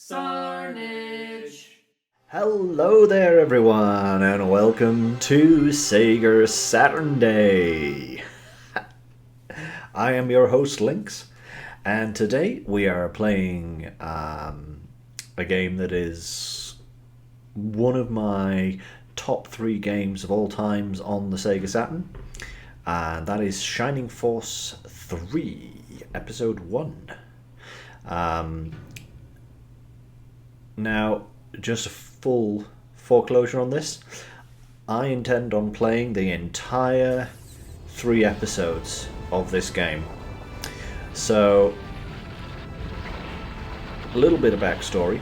Sarnage. Hello there everyone and welcome to Sega Saturnday. I am your host Lynx and today we are playing a game that is one of my top 3 games of all times on the Sega Saturn, and that is Shining Force 3 Episode 1. Now, just a full foreclosure on this, I intend on playing the entire 3 episodes of this game. So, a little bit of backstory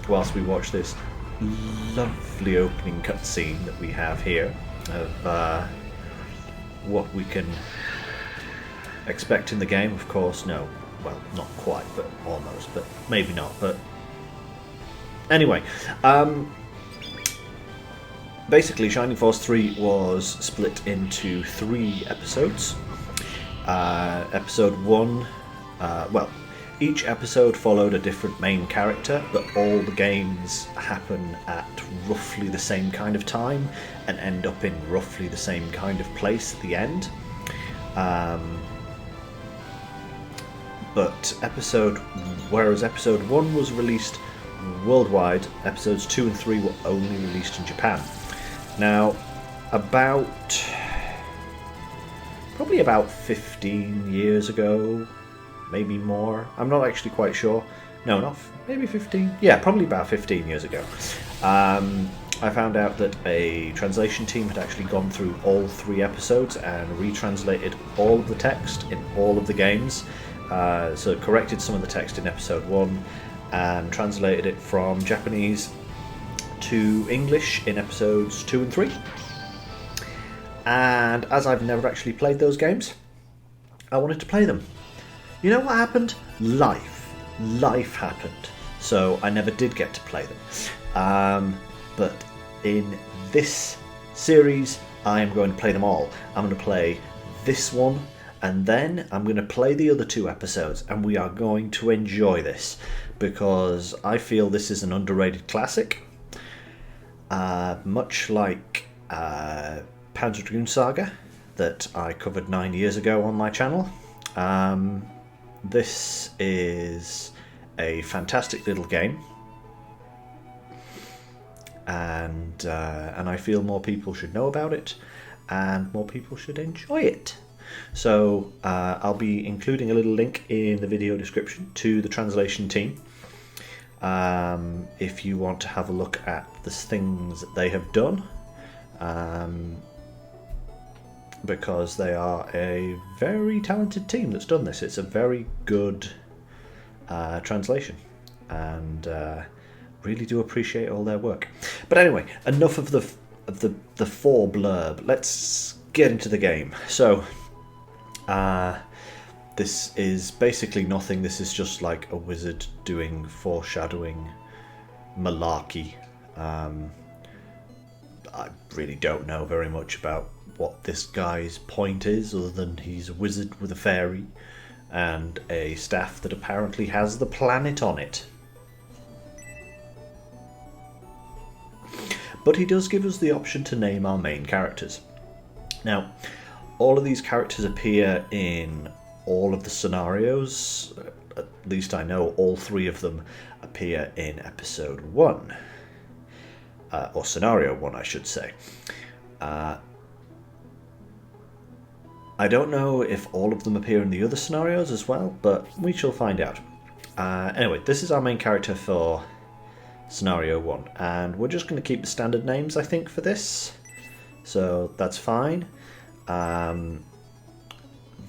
whilst we watch this lovely opening cutscene that we have here of what we can expect in the game. Of course, no, well, not quite, but almost, but maybe not, but anyway, basically Shining Force 3 was split into 3 episodes. Episode 1, each episode followed a different main character, but all the games happen at roughly the same kind of time and end up in roughly the same kind of place at the end. Whereas episode 1 was released worldwide, episodes 2 and 3 were only released in Japan. Now, probably about 15 years ago, maybe more, I'm not actually quite sure, maybe 15, yeah, probably about 15 years ago, I found out that a translation team had actually gone through all 3 episodes and retranslated all of the text in all of the games. So it corrected some of the text in episode 1 and translated it from Japanese to English in episodes 2 and 3. And as I've never actually played those games, I wanted to play them. You know what happened? Life happened. So I never did get to play them. But in this series, I am going to play them all. I'm going to play this one, and then I'm going to play the other 2 episodes, and we are going to enjoy this, because I feel this is an underrated classic. Much like Panzer Dragoon Saga that I covered 9 years ago on my channel. This is a fantastic little game, and I feel more people should know about it, and more people should enjoy it. So I'll be including a little link in the video description to the translation team if you want to have a look at the things that they have done, because they are a very talented team that's done this. It's a very good translation, and really do appreciate all their work. But anyway, enough of the fore blurb. Let's get into the game. So this is basically nothing. This is just like a wizard doing foreshadowing malarkey. I really don't know very much about what this guy's point is, other than he's a wizard with a fairy and a staff that apparently has the planet on it. But he does give us the option to name our main characters. Now, all of these characters appear in all of the scenarios. At least I know all 3 of them appear in episode 1. Or scenario 1, I should say. I don't know if all of them appear in the other scenarios as well, but we shall find out. Anyway, this is our main character for scenario 1, and we're just going to keep the standard names, I think, for this. So that's fine.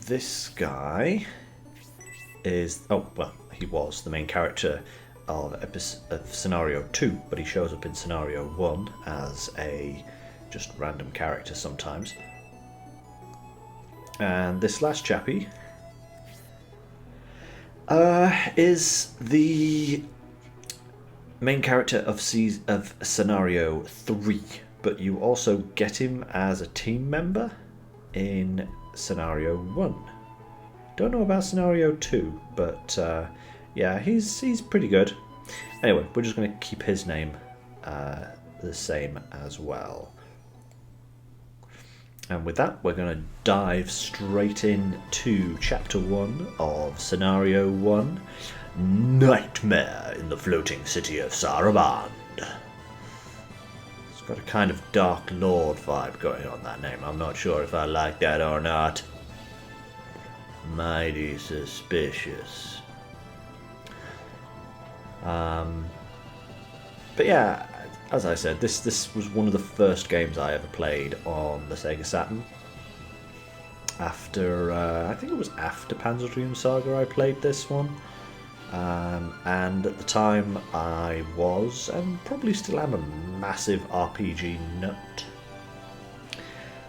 This guy is... he was the main character of scenario 2, but he shows up in scenario 1 as a just random character sometimes. And this last chappie is the main character of scenario 3, but you also get him as a team member in scenario 1. Don't know about scenario 2, but yeah, he's pretty good. Anyway, we're just going to keep his name the same as well. And with that, we're going to dive straight into Chapter 1 of Scenario 1, Nightmare in the Floating City of Saraband. It's got a kind of Dark Lord vibe going on, that name. I'm not sure if I like that or not. Mighty suspicious. But yeah, as I said, this was one of the first games I ever played on the Sega Saturn. After, I think it was after Panzerdoom Saga I played this one. And at the time I was, and probably still am, a massive RPG nut.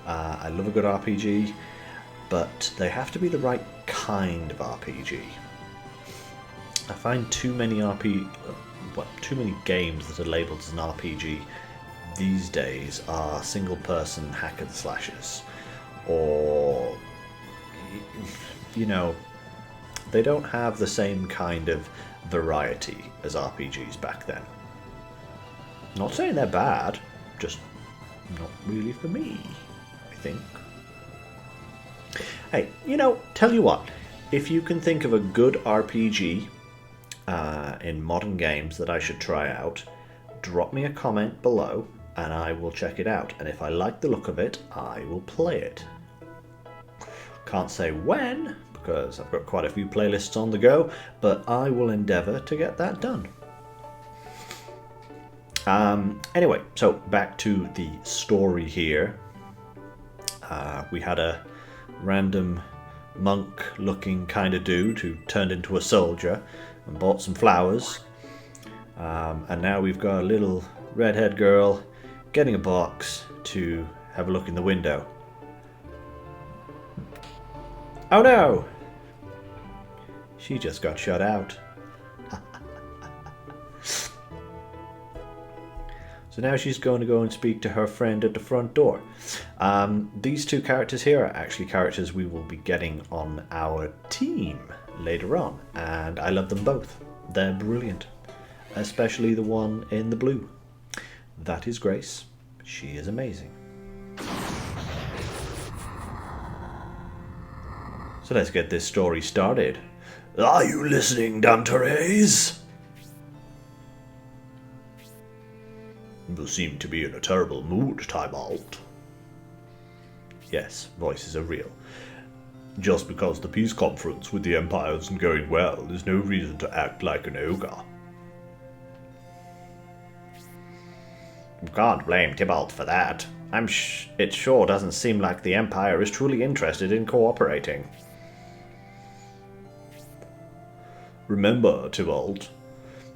I love a good RPG, but they have to be the right kind of RPG. I find too many games that are labelled as an RPG these days are single-person hack and slashes, or, you know, they don't have the same kind of variety as RPGs back then. Not saying they're bad, just not really for me, I think. Hey, you know, tell you what, if you can think of a good RPG in modern games that I should try out, drop me a comment below and I will check it out, and if I like the look of it, I will play it. Can't say when, because I've got quite a few playlists on the go, but I will endeavour to get that done. Anyway, so back to the story here. We had a random monk looking kind of dude who turned into a soldier and bought some flowers, and now we've got a little redhead girl getting a box to have a look in the window. Oh no! She just got shut out. So now she's going to go and speak to her friend at the front door. These two characters here are actually characters we will be getting on our team later on, and I love them both. They're brilliant, especially the one in the blue. That is Grace. She is amazing. So let's get this story started. Are you listening, Dante? You seem to be in a terrible mood, Tybalt. Yes, voices are real. Just because the peace conference with the Empire isn't going well, there's no reason to act like an ogre. You can't blame Tybalt for that. It sure doesn't seem like the Empire is truly interested in cooperating. Remember, Tybalt,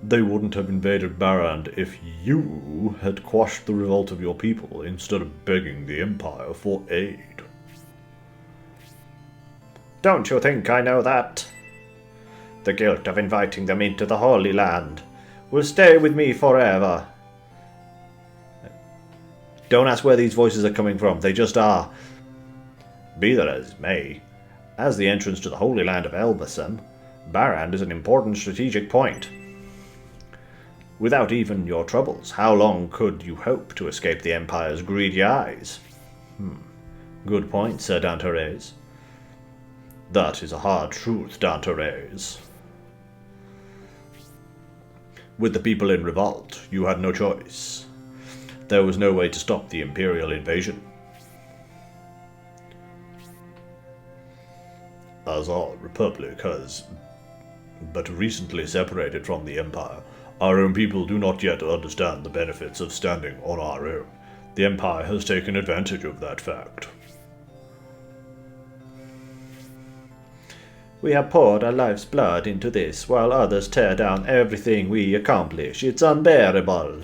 they wouldn't have invaded Barand if you had quashed the revolt of your people instead of begging the Empire for aid. Don't you think I know that? The guilt of inviting them into the Holy Land will stay with me forever. Don't ask where these voices are coming from, they just are. Be that as it may, as the entrance to the Holy Land of Elbasam, Barand is an important strategic point. Without even your troubles, how long could you hope to escape the Empire's greedy eyes? Good point, Sir Dante. That is a hard truth, Dante. With the people in revolt, you had no choice. There was no way to stop the Imperial invasion. As our Republic has but recently separated from the Empire, our own people do not yet understand the benefits of standing on our own. The Empire has taken advantage of that fact. We have poured our life's blood into this, while others tear down everything we accomplish. It's unbearable.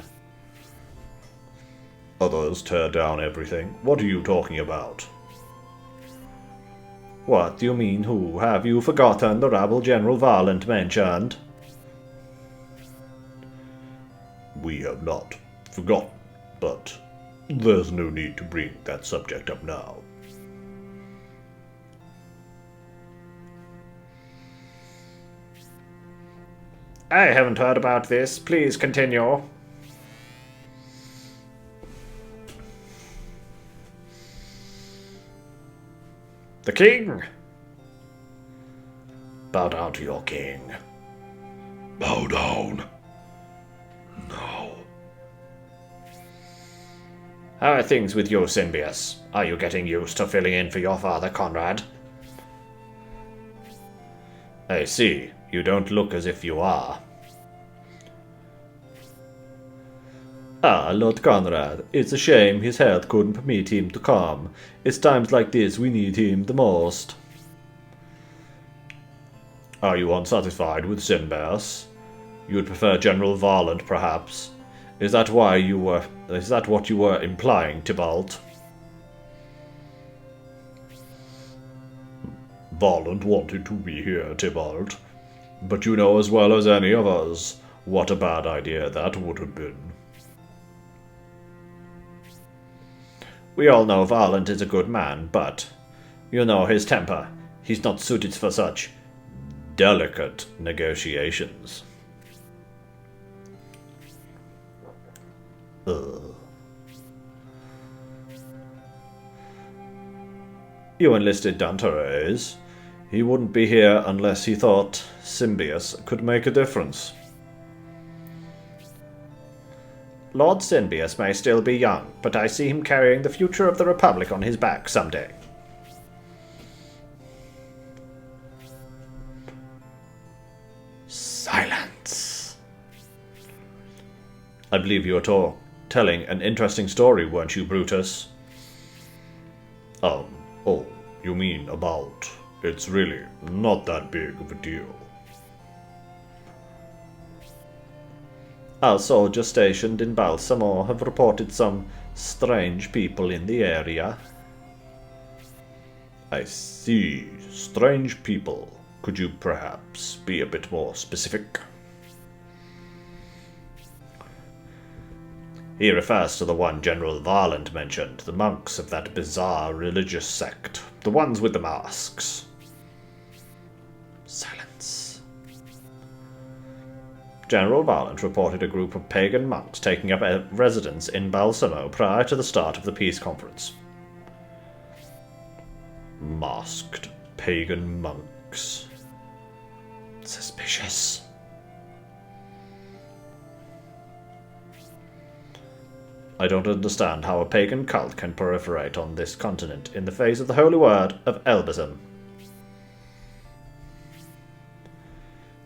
Others tear down everything? What are you talking about? What do you mean, who? Have you forgotten the rabble General Varlant mentioned? We have not forgotten, but there's no need to bring that subject up now. I haven't heard about this. Please continue. The king! Bow down to your king. Bow down. No. How are things with you, Symbius? Are you getting used to filling in for your father, Conrad? I see. You don't look as if you are. Ah, Lord Conrad, it's a shame his health couldn't permit him to come. It's times like this we need him the most. Are you unsatisfied with Symbius? You'd prefer General Varland, perhaps? Is that what you were implying, Tybalt? Varland wanted to be here, Tybalt. But you know as well as any of us what a bad idea that would have been. We all know Varland is a good man, but you know his temper. He's not suited for such delicate negotiations. You enlisted Dante. He wouldn't be here unless he thought Symbius could make a difference. Lord Symbius may still be young, but I see him carrying the future of the Republic on his back someday. Silence. I believe you were telling an interesting story, weren't you, Brutus? Oh, you mean about... It's really not that big of a deal. Our soldiers stationed in Balsamore have reported some strange people in the area. I see. Strange people. Could you perhaps be a bit more specific? He refers to the one General Varland mentioned, the monks of that bizarre religious sect, the ones with the masks. Silence. General Varland reported a group of pagan monks taking up a residence in Balsamo prior to the start of the peace conference. Masked pagan monks. Suspicious. I don't understand how a pagan cult can proliferate on this continent in the face of the holy word of Elbism.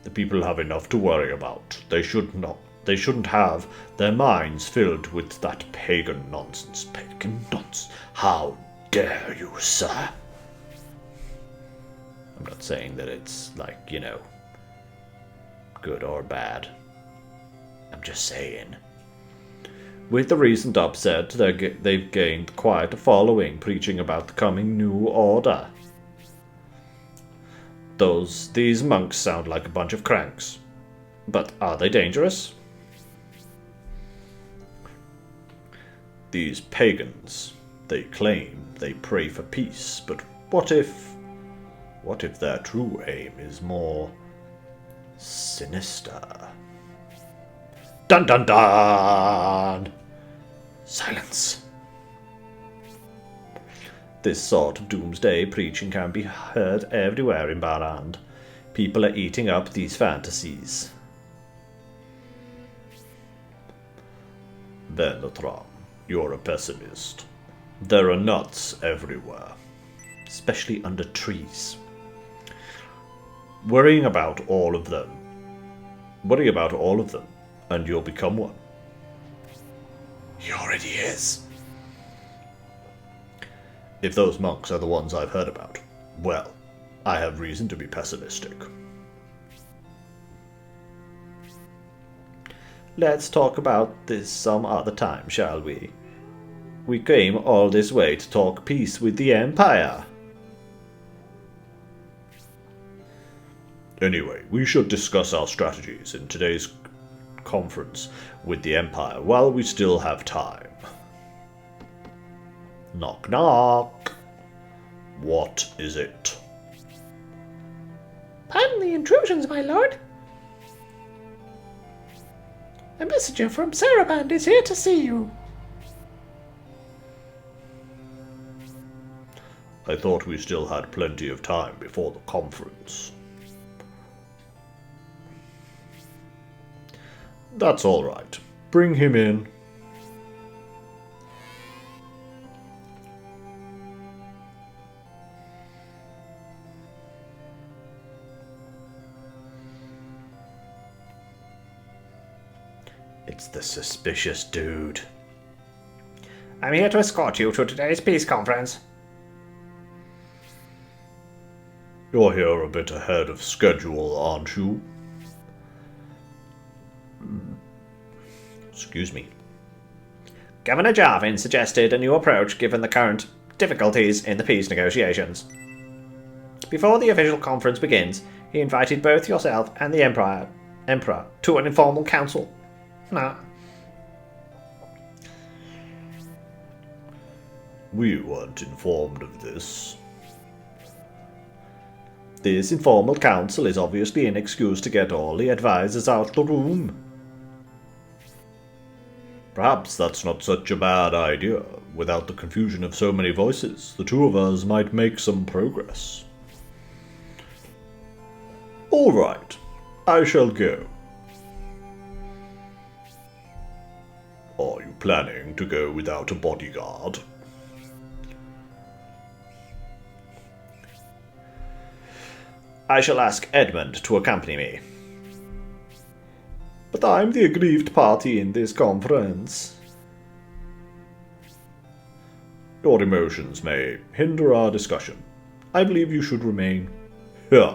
The people have enough to worry about. They shouldn't have their minds filled with that pagan nonsense. Pagan nonsense. How dare you, sir? I'm not saying that it's like, good or bad. I'm just saying. With the recent upset, they've gained quite a following preaching about the coming new order. These monks sound like a bunch of cranks. But are they dangerous? These pagans, they claim they pray for peace, but what if their true aim is more sinister? Dun dun dun! Silence. This sort of doomsday preaching can be heard everywhere in Barand. People are eating up these fantasies. Venatram, you're a pessimist. There are nuts everywhere. Especially under trees. Worry about all of them, and you'll become one. He already is. If those monks are the ones I've heard about, well, I have reason to be pessimistic. Let's talk about this some other time, shall we? We came all this way to talk peace with the Empire. Anyway, we should discuss our strategies in today's conference with the Empire while we still have time. Knock knock. What is it? Pardon the intrusions, my lord. A messenger from Saraband is here to see you. I thought we still had plenty of time before the conference. That's all right. Bring him in. It's the suspicious dude. I'm here to escort you to today's peace conference. You're here a bit ahead of schedule, aren't you? Excuse me. Governor Jarvin suggested a new approach given the current difficulties in the peace negotiations. Before the official conference begins, he invited both yourself and the Emperor to an informal council. Nah. We weren't informed of this. This informal council is obviously an excuse to get all the advisors out the room. Perhaps that's not such a bad idea. Without the confusion of so many voices, the two of us might make some progress. All right, I shall go. Are you planning to go without a bodyguard? I shall ask Edmund to accompany me. But I'm the aggrieved party in this conference. Your emotions may hinder our discussion. I believe you should remain here.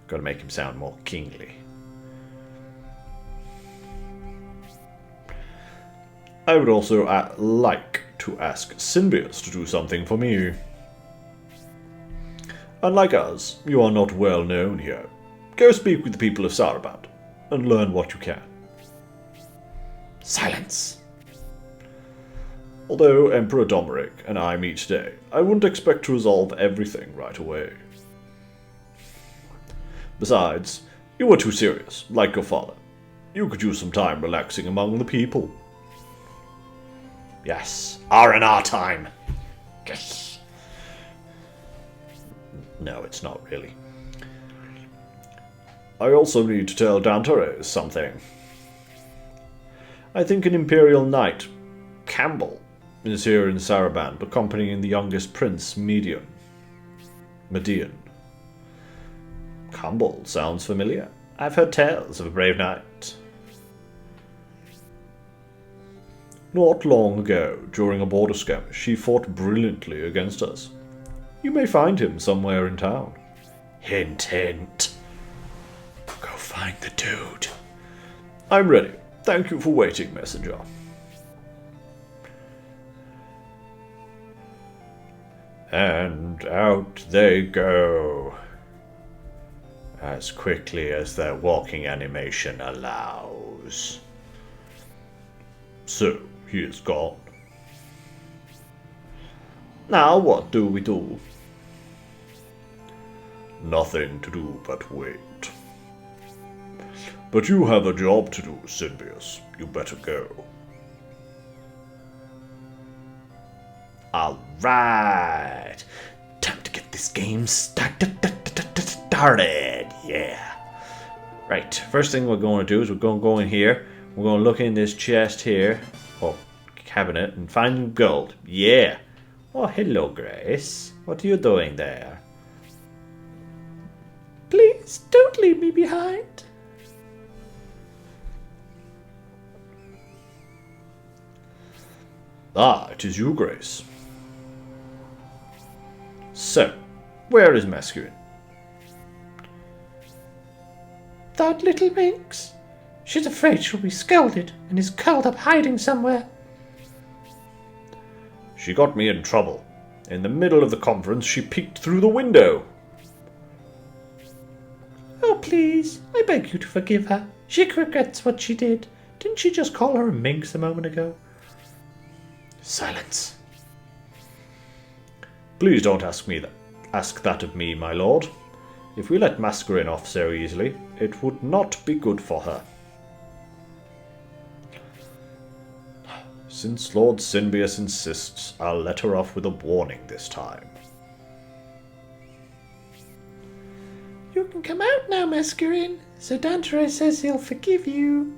Gotta make him sound more kingly. I would also like to ask Symbius to do something for me. Unlike us, you are not well known here. Go speak with the people of Saraband and learn what you can. Silence. Although Emperor Domeric and I meet today, I wouldn't expect to resolve everything right away. Besides, you were too serious, like your father. You could use some time relaxing among the people. Yes, R&R time. Yes. No, it's not really. I also need to tell Dante something. I think an Imperial Knight, Campbell, is here in Saraband, accompanying the youngest prince, Median. Campbell sounds familiar. I've heard tales of a brave knight. Not long ago, during a border skirmish, he fought brilliantly against us. You may find him somewhere in town. Hint, hint. Go find the dude. I'm ready. Thank you for waiting, messenger. And out they go. As quickly as their walking animation allows. So, he is gone. Now what do we do? Nothing to do but wait. But you have a job to do, Symbius. You better go. Alright. Time to get this game started. Yeah. Right. First thing we're going to do is we're going to go in here. We're going to look in this chest here. Or cabinet. And find gold. Yeah. Oh, hello, Grace. What are you doing there? Please, don't leave me behind. Ah, it is you, Grace. So, where is Masculine? That little minx. She's afraid she'll be scolded and is curled up hiding somewhere. She got me in trouble. In the middle of the conference, she peeked through the window. Oh, please, I beg you to forgive her. She regrets what she did. Didn't she just call her a minx a moment ago? Silence. Please don't ask that of me, my lord. If we let Masquerin off so easily, it would not be good for her. Since Lord Sinbius insists, I'll let her off with a warning this time. You can come out now, Masquerin. Sir Dante says he'll forgive you.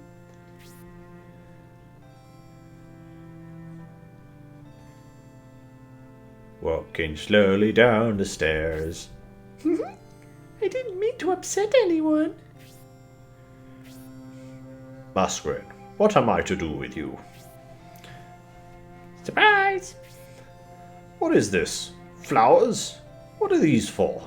Walking slowly down the stairs. I didn't mean to upset anyone. Masquerin, what am I to do with you? Surprise! What is this? Flowers? What are these for?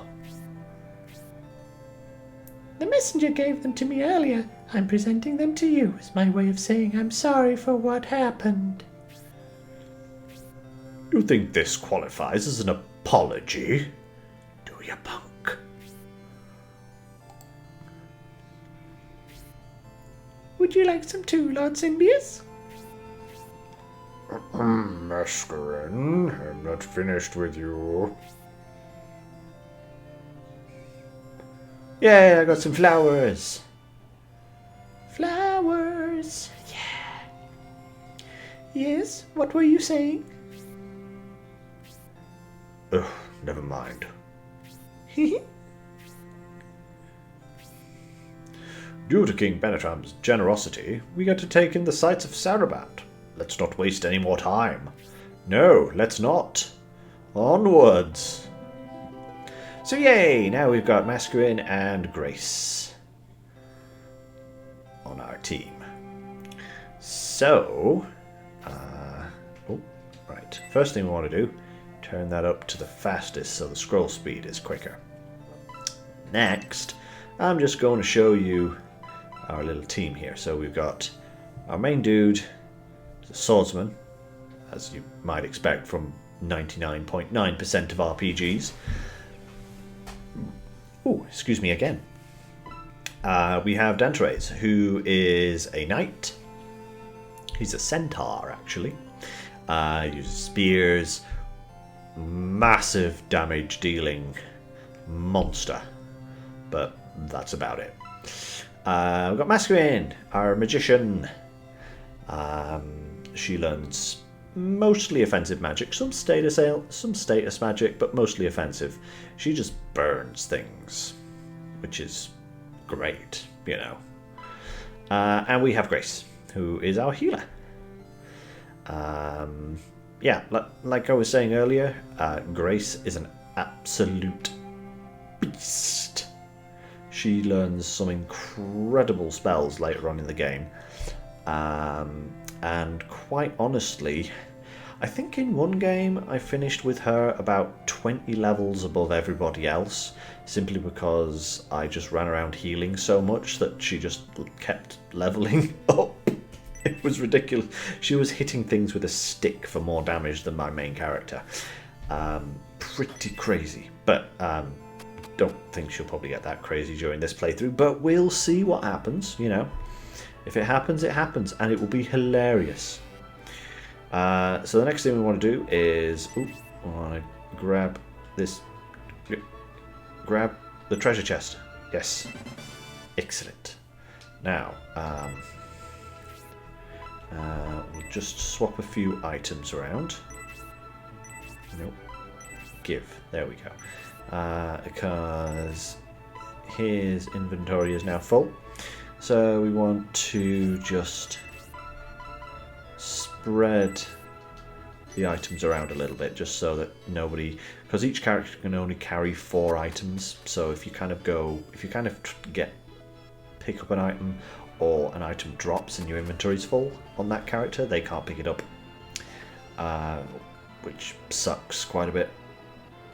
The messenger gave them to me earlier. I'm presenting them to you as my way of saying I'm sorry for what happened. You think this qualifies as an apology? Do you, punk? Would you like some too, Lord Sinbius? Masquerin, I'm not finished with you. Yeah, I got some flowers. Flowers. Yeah. Yes, what were you saying? Ugh, never mind. Due to King Benetram's generosity, we get to take in the sights of Saraband. Let's not waste any more time. No, let's not. Onwards. So yay, now we've got Masquerin and Grace on our team. So, right. First thing we want to do, turn that up to the fastest so the scroll speed is quicker. Next, I'm just going to show you our little team here. So we've got our main dude, the swordsman, as you might expect from 99.9% of RPGs. Oh, excuse me again. We have Dante, who is a knight. He's a centaur, actually. Uses spears, massive damage dealing monster, but that's about it. We've got Masquerin, our magician. She learns mostly offensive magic, some status magic, but mostly offensive. She just burns things, which is great, you know. And we have Grace, who is our healer. Yeah, like I was saying earlier, Grace is an absolute beast. She learns some incredible spells later on in the game. And quite honestly, I think in one game I finished with her about 20 levels above everybody else, simply because I just ran around healing so much that she just kept leveling up. It was ridiculous. She was hitting things with a stick for more damage than my main character. Pretty crazy, but don't think she'll probably get that crazy during this playthrough, but we'll see what happens, you know. If it happens, it happens, and it will be hilarious. So the next thing we want to do is... I want to grab this... Grab the treasure chest. Yes. Excellent. Now, we'll just swap a few items around. Nope. Give. There we go. Because his inventory is now full. So we want to just spread the items around a little bit, just so that nobody, because each character can only carry 4 items. So if you kind of pick up an item, or an item drops and your inventory's full on that character, they can't pick it up, which sucks quite a bit.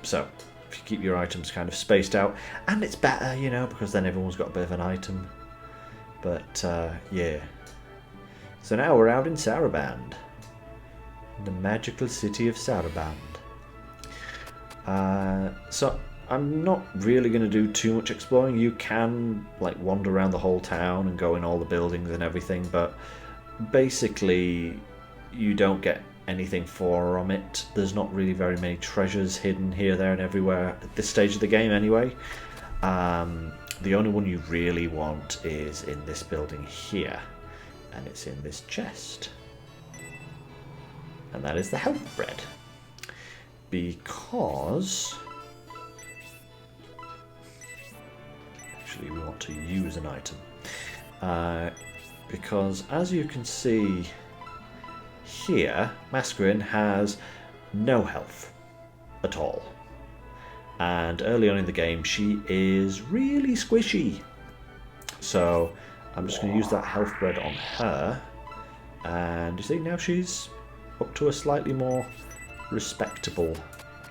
So if you keep your items kind of spaced out, and it's better, you know, because then everyone's got a bit of an item. But yeah. So now we're out in Saraband, the magical city of Saraband. So I'm not really going to do too much exploring. You can like wander around the whole town and go in all the buildings and everything, but basically you don't get anything from it. There's not really very many treasures hidden here, there and everywhere at this stage of the game anyway. The only one you really want is in this building here, and it's in this chest. And that is the health bread. Because... actually, we want to use an item. Because, as you can see here, Mascarin has no health at all. And early on in the game, she is really squishy. So, I'm just going to use that health bread on her. And you see, now she's up to a slightly more respectable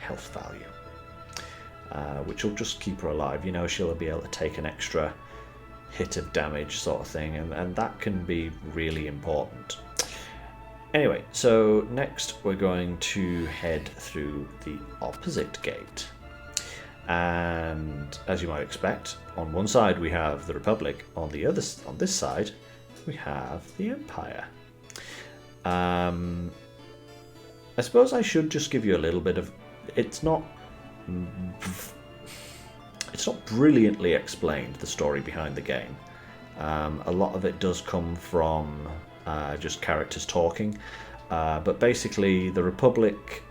health value, which will just keep her alive. You know, she'll be able to take an extra hit of damage sort of thing, and that can be really important. Anyway, so next we're going to head through the opposite gate. And as you might expect, on one side we have the Republic, on this side we have the Empire. I suppose I should just give you a little bit of... It's not brilliantly explained, the story behind the game. A lot of it does come from just characters talking. But basically, the Republic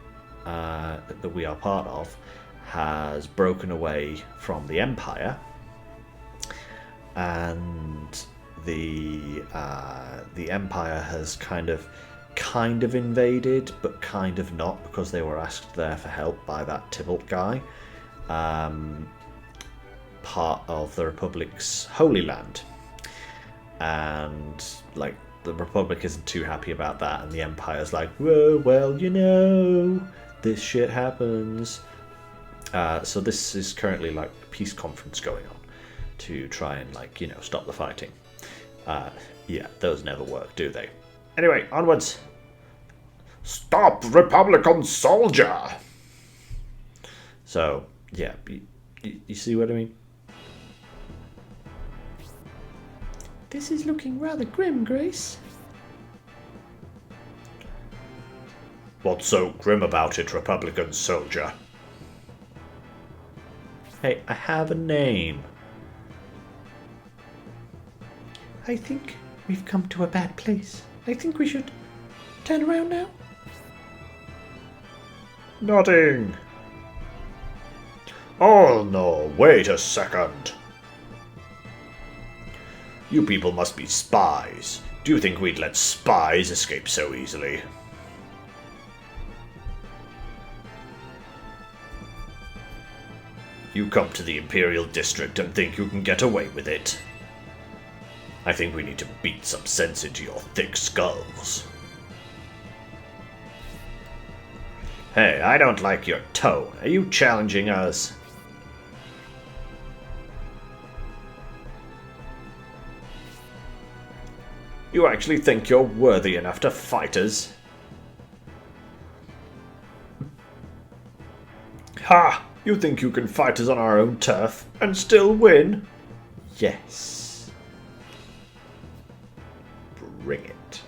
that we are part of has broken away from the Empire. And the Empire has kind of invaded, but kind of not, because they were asked there for help by that Tybalt guy, part of the Republic's Holy Land. And like, the Republic isn't too happy about that, and the Empire's like, whoa, well, you know, this shit happens. So this is currently like a peace conference going on to try and, like, you know, stop the fighting. Yeah, those never work, do they? Anyway, onwards. Stop, Republican soldier! So, yeah, you see what I mean? This is looking rather grim, Grace. What's so grim about it, Republican soldier? Hey, I have a name. I think we've come to a bad place. I think we should turn around now. Nodding. Oh no, wait a second. You people must be spies. Do you think we'd let spies escape so easily? You come to the Imperial District and think you can get away with it. I think we need to beat some sense into your thick skulls. Hey, I don't like your tone. Are you challenging us? You actually think you're worthy enough to fight us? Ha! You think you can fight us on our own turf and still win? Yes. Bring it.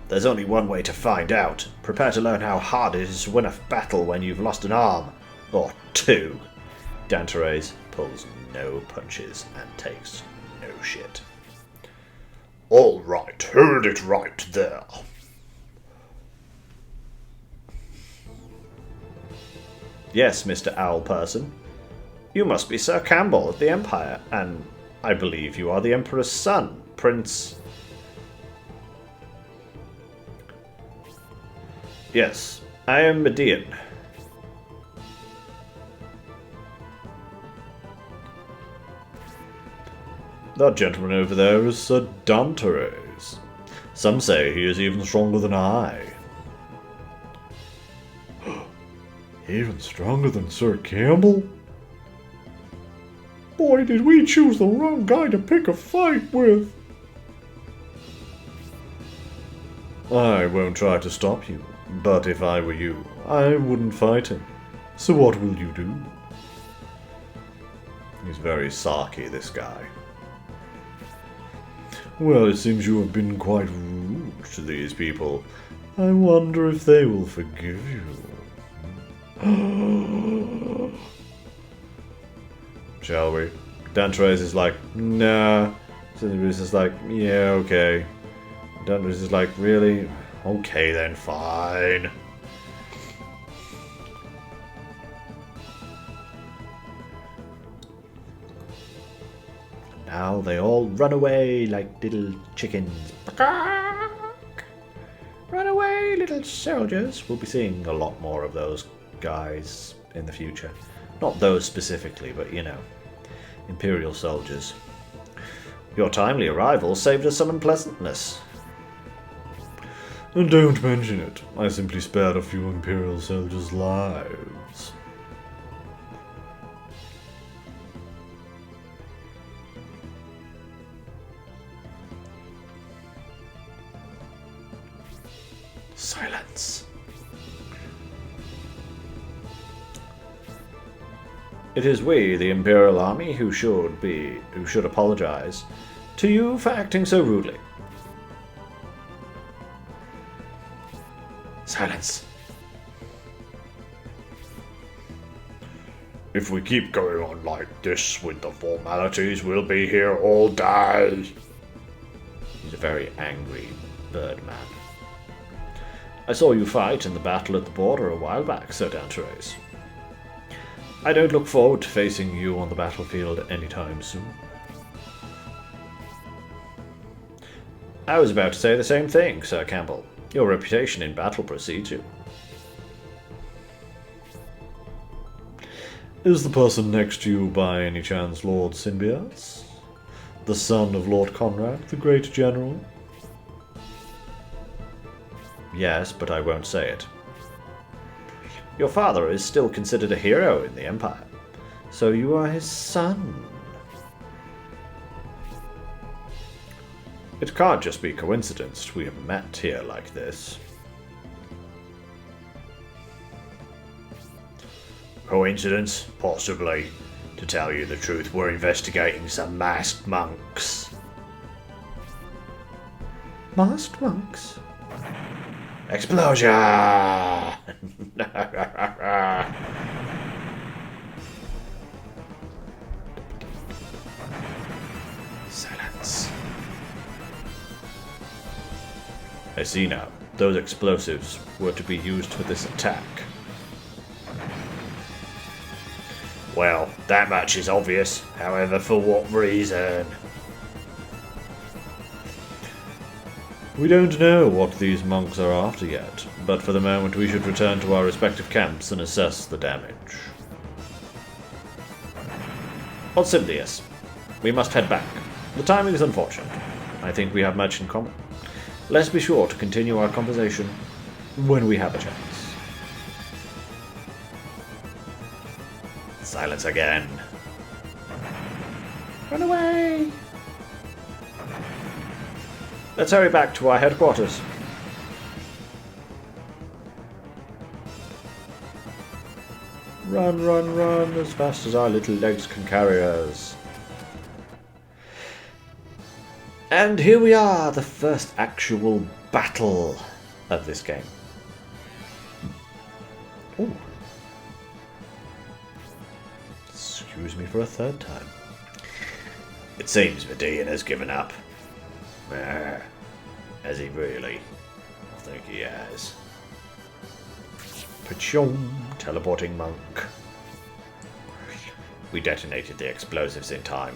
There's only one way to find out. Prepare to learn how hard it is to win a battle when you've lost an arm. Or two. Dante pulls no punches and takes no shit. All right, hold it right there. Yes, Mr. Owl Person. You must be Sir Campbell of the Empire, and I believe you are the Emperor's son, Prince... Yes, I am Median. That gentleman over there is Sir Dante. Some say he is even stronger than I. Even stronger than Sir Campbell? Boy, did we choose the wrong guy to pick a fight with. I won't try to stop you, but if I were you, I wouldn't fight him. So what will you do? He's very sarky, this guy. Well, it seems you have been quite rude to these people. I wonder if they will forgive you. Shall we? Dante is like, nah. Cinderella's is like, yeah, okay. Dante is like, really? Okay then, fine. Now they all run away like little chickens. Run away, little soldiers. We'll be seeing a lot more of those guys in the future. Not those specifically, but you know. Imperial Soldiers. Your timely arrival saved us some unpleasantness. And don't mention it. I simply spared a few Imperial Soldiers' lives. Silence. It is we, the Imperial Army, who should apologize to you for acting so rudely. Silence. If we keep going on like this with the formalities, we'll be here all day. He's a very angry bird man. I saw you fight in the battle at the border a while back, Sir Dante. I don't look forward to facing you on the battlefield anytime soon. I was about to say the same thing, Sir Campbell. Your reputation in battle precedes you. Is the person next to you by any chance Lord Symbios? The son of Lord Conrad, the great general? Yes, but I won't say it. Your father is still considered a hero in the Empire, so you are his son. It can't just be coincidence we have met here like this. Coincidence? Possibly. To tell you the truth, we're investigating some masked monks. Masked monks? Explosion! Silence. I see now. Those explosives were to be used for this attack. Well, that much is obvious. However, for what reason? We don't know what these monks are after yet, but for the moment we should return to our respective camps and assess the damage. Lord Symbios, we must head back. The timing is unfortunate. I think we have much in common. Let's be sure to continue our conversation when we have a chance. Silence again. Run away! Let's hurry back to our headquarters. Run, run, run as fast as our little legs can carry us. And here we are, the first actual battle of this game. Ooh. Excuse me for a third time. It seems Medea has given up. Has he really? I think he has. Pachong, teleporting monk. We detonated the explosives in time.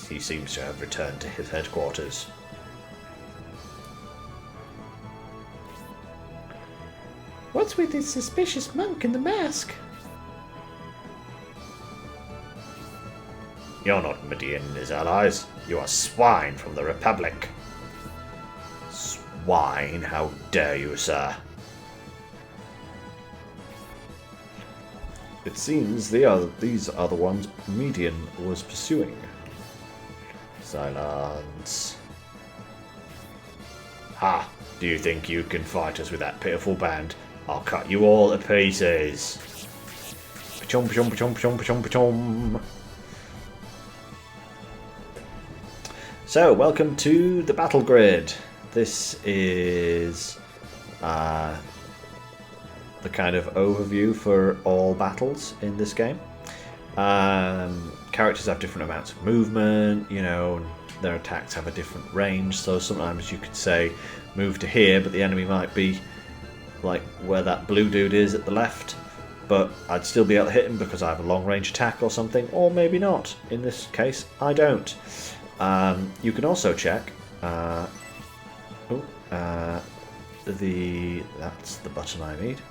He seems to have returned to his headquarters. What's with this suspicious monk in the mask? You're not Medea and his allies. You are swine from the Republic. Swine? How dare you, sir? It seems these are the ones Median was pursuing. Silence. Ha! Do you think you can fight us with that pitiful band? I'll cut you all to pieces. Pachom, pachom, pachom, pachom, pachom, pachom. So, welcome to the battle grid. This is the kind of overview for all battles in this game. Characters have different amounts of movement, you know, and their attacks have a different range, so sometimes you could say move to here, but the enemy might be like where that blue dude is at the left, but I'd still be able to hit him because I have a long range attack or something, or maybe not. In this case, I don't. You can also check that's the button I need.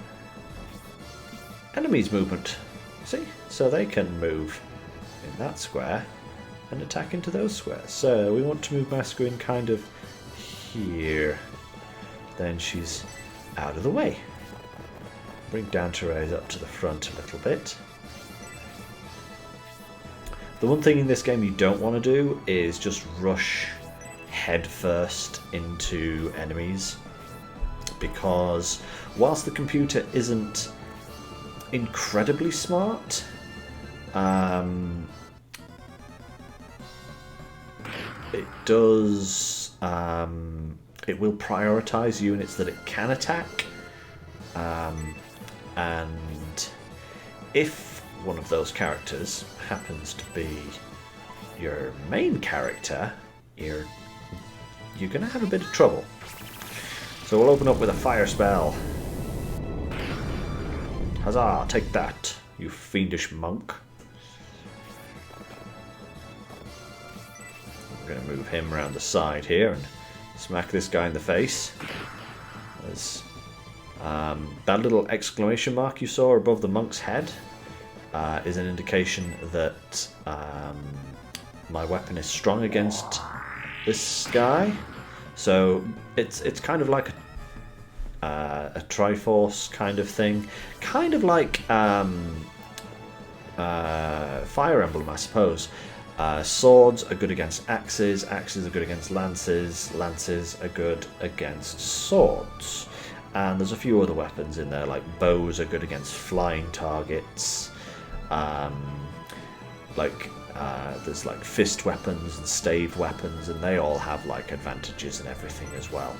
Enemies movement. See? So they can move in that square and attack into those squares. So we want to move Masquerade kind of here. Then she's out of the way. Bring Dante up to the front a little bit. The one thing in this game you don't want to do is just rush head first into enemies, because whilst the computer isn't incredibly smart, it does it will prioritize units that it can attack, and if one of those characters happens to be your main character, you're gonna have a bit of trouble. So we'll open up with a fire spell. Huzzah, take that, you fiendish monk. We're going to move him around the side here and smack this guy in the face. There's, that little exclamation mark you saw above the monk's head is an indication that my weapon is strong against this guy. So it's kind of like a Triforce kind of thing, kind of like Fire Emblem, I suppose. Swords are good against axes, axes are good against lances, lances are good against swords, and there's a few other weapons in there, like bows are good against flying targets. There's like fist weapons and stave weapons, and they all have like advantages and everything as well.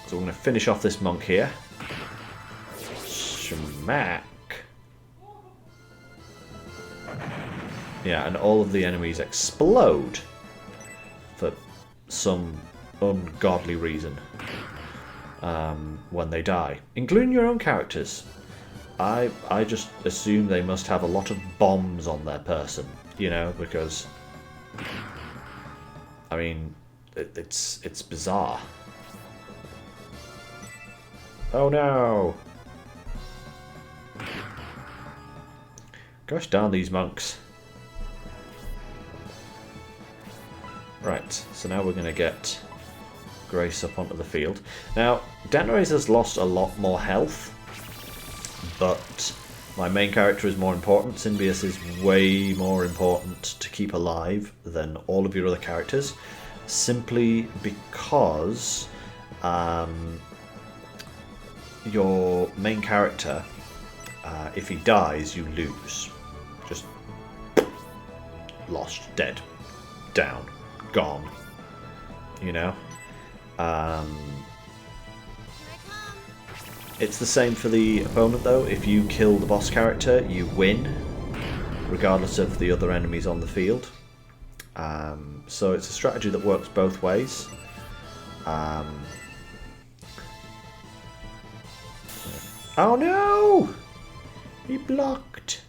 So we're going to finish off this monk here. Smack. Yeah, and all of the enemies explode for some ungodly reason when they die, including your own characters. I just assume they must have a lot of bombs on their person, you know, because I mean it's bizarre. Oh no! Gosh darn these monks. Right, so now we're going to get Grace up onto the field. Now, Dante has lost a lot more health, but my main character is more important. Symbius is way more important to keep alive than all of your other characters, simply because your main character, if he dies, you lose. Just lost, dead, down, gone, you know. It's the same for the opponent though. If you kill the boss character, you win, regardless of the other enemies on the field. So it's a strategy that works both ways. Oh no! He blocked.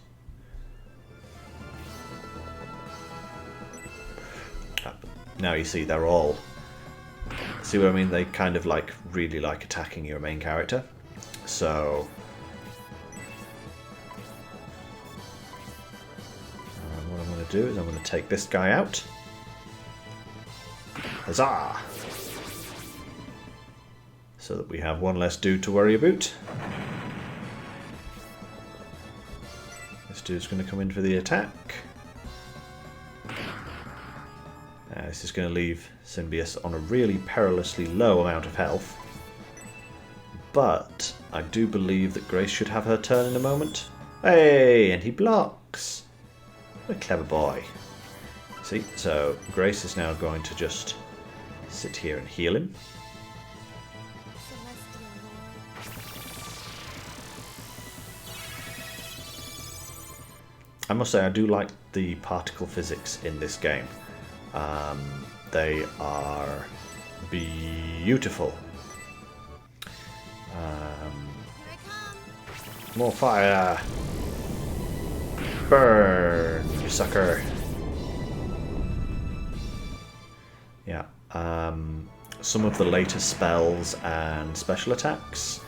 Now you see they're all... See what I mean? They kind of like really like attacking your main character. So... what I'm going to do is I'm going to take this guy out. Huzzah! So that we have one less dude to worry about. This dude's going to come in for the attack. This is going to leave Symbius on a really perilously low amount of health. But I do believe that Grace should have her turn in a moment. Hey, and he blocks. What a clever boy. See, so Grace is now going to just sit here and heal him. I must say I do like the particle physics in this game. They are beautiful. More fire! Burn, you sucker! Yeah. Some of the later spells and special attacks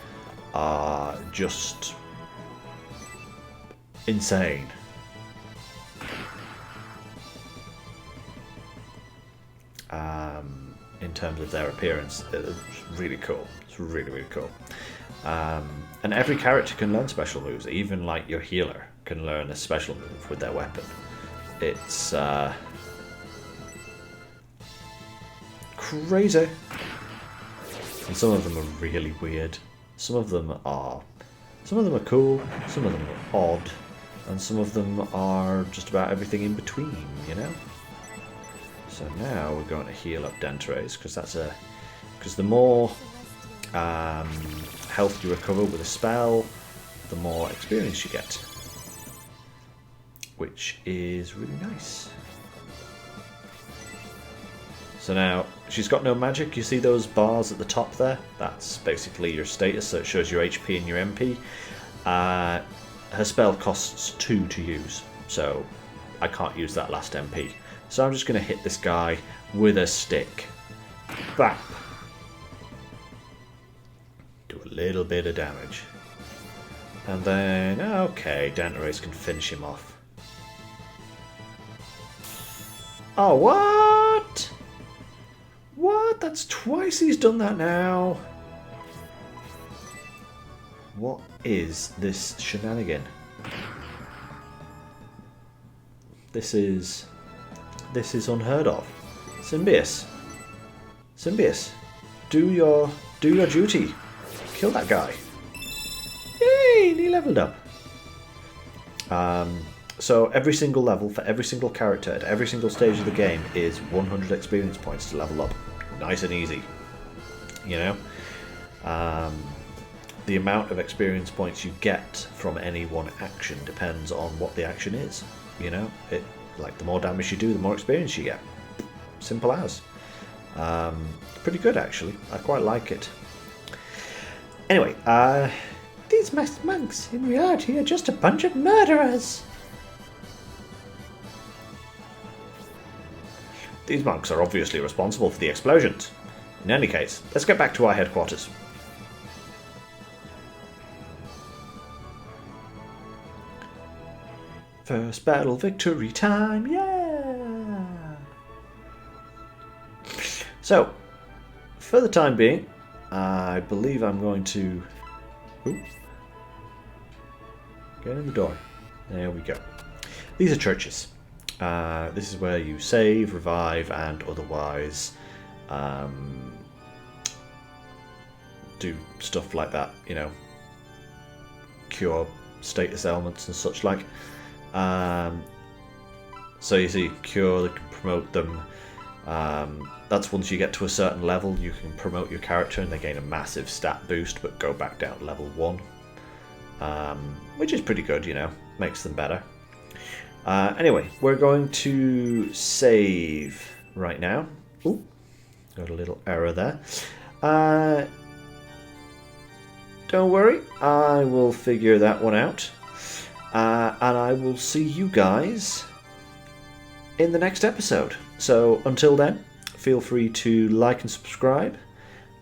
are just insane. In terms of their appearance, it's really cool. It's really, really cool. And every character can learn special moves. Even like your healer can learn a special move with their weapon. It's crazy. And some of them are really weird. Some of them are cool. Some of them are odd, and some of them are just about everything in between. You know. So now we're going to heal up Dante's because the more health you recover with a spell, the more experience you get, which is really nice. So now she's got no magic. You see those bars at the top there? That's basically your status, so it shows your HP and your MP. Her spell costs 2 to use, so I can't use that last MP. So I'm just going to hit this guy with a stick. Bap! Do a little bit of damage. And then, okay, Dante can finish him off. Oh, what? What? That's twice he's done that now. What is this shenanigan? This is unheard of. Symbius, do your duty. Kill that guy. Yay! And he leveled up. So every single level for every single character at every single stage of the game is 100 experience points to level up. Nice and easy. You know? The amount of experience points you get from any one action depends on what the action is. You know? Like the more damage you do, the more experience you get. Simple as. Pretty good actually. I quite like it. Anyway, These masked monks, in reality, are just a bunch of murderers. these monks are obviously responsible for the explosions. In any case, let's get back to our headquarters. First battle victory time, yeah! So, for the time being, I believe I'm going to... Ooh. Get in the door. There we go. These are churches. This is where you save, revive, and otherwise do stuff like that, you know, cure status ailments and such like. So you see, cure, they can promote them. That's once you get to a certain level, you can promote your character and they gain a massive stat boost, but go back down to level 1. Which is pretty good, you know, makes them better. Anyway, we're going to save right now. Ooh, got a little error there. Don't worry, I will figure that one out. And I will see you guys in the next episode. So until then, feel free to like and subscribe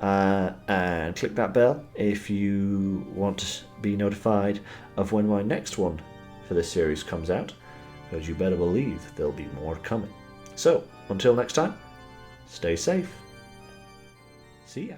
and click that bell if you want to be notified of when my next one for this series comes out, because you better believe there'll be more coming. So until next time, stay safe. See ya.